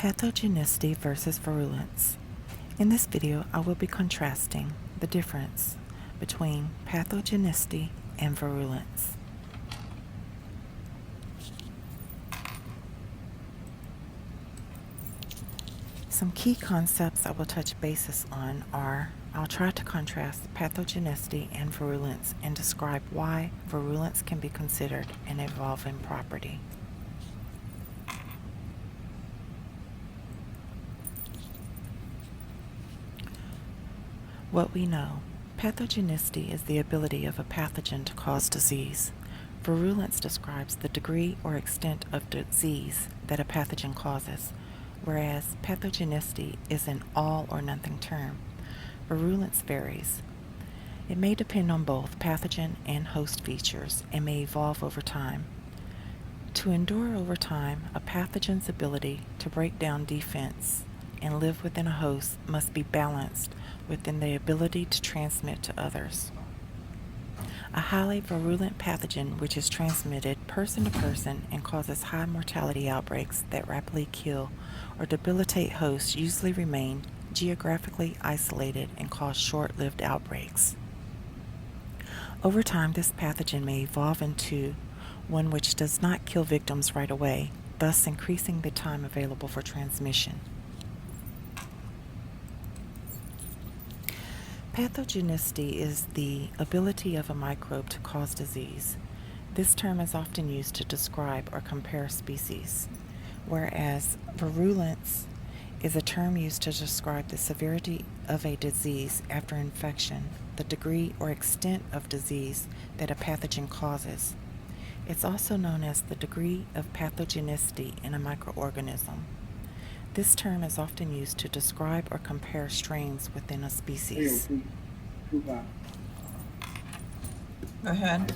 Pathogenicity versus virulence. In this video, I will be contrasting the difference between pathogenicity and virulence. Some key concepts I will touch basis on are, I'll try to contrast pathogenicity and virulence and describe why virulence can be considered an evolving property. What we know. Pathogenicity is the ability of a pathogen to cause disease. Virulence describes the degree or extent of disease that a pathogen causes, whereas pathogenicity is an all or nothing term. Virulence varies. It may depend on both pathogen and host features and may evolve over time. To endure over time, a pathogen's ability to break down defense and live within a host must be balanced within the ability to transmit to others. A highly virulent pathogen which is transmitted person to person and causes high mortality outbreaks that rapidly kill or debilitate hosts usually remain geographically isolated and cause short-lived outbreaks. Over time, this pathogen may evolve into one which does not kill victims right away, thus increasing the time available for transmission. Pathogenicity is the ability of a microbe to cause disease. This term is often used to describe or compare species, whereas virulence is a term used to describe the severity of a disease after infection, the degree or extent of disease that a pathogen causes. It's also known as the degree of pathogenicity in a microorganism. This term is often used to describe or compare strains within a species. Go ahead.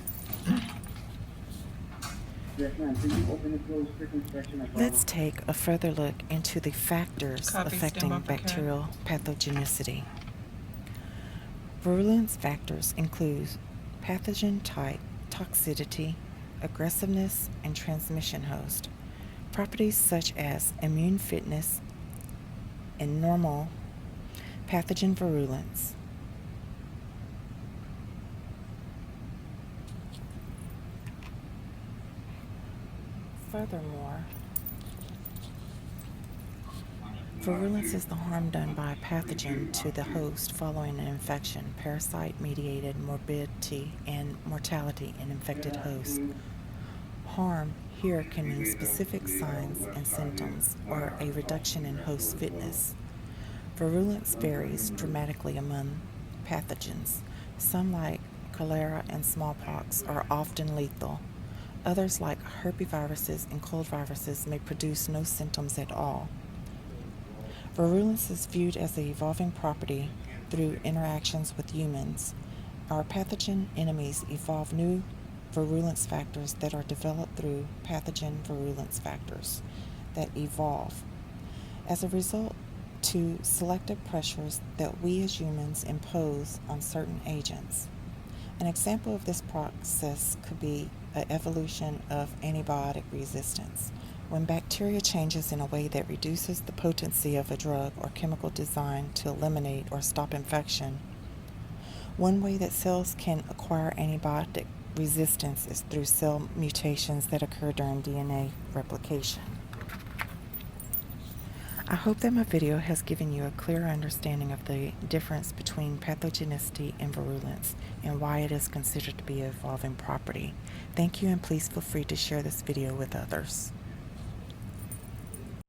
Let's take a further look into the factors Copy, affecting stand by for bacterial pathogenicity. Virulence factors include pathogen type, toxicity, aggressiveness, and transmission host. Properties such as immune fitness and normal pathogen virulence. Furthermore, virulence is the harm done by a pathogen to the host following an infection, parasite-mediated morbidity and mortality in infected hosts. Harm here can mean specific signs and symptoms or a reduction in host fitness. Virulence varies dramatically among pathogens. Some, like cholera and smallpox, are often lethal. Others, like herpesviruses and cold viruses, may produce no symptoms at all. Virulence is viewed as an evolving property through interactions with humans. Our pathogen enemies evolve new virulence factors that are developed through pathogen virulence factors that evolve as a result to selective pressures that we as humans impose on certain agents. An example of this process could be an evolution of antibiotic resistance, when bacteria changes in a way that reduces the potency of a drug or chemical designed to eliminate or stop infection. One way that cells can acquire antibiotic resistance is through cell mutations that occur during DNA replication. I hope that my video has given you a clear understanding of the difference between pathogenicity and virulence and why it is considered to be an evolving property. Thank you, and please feel free to share this video with others.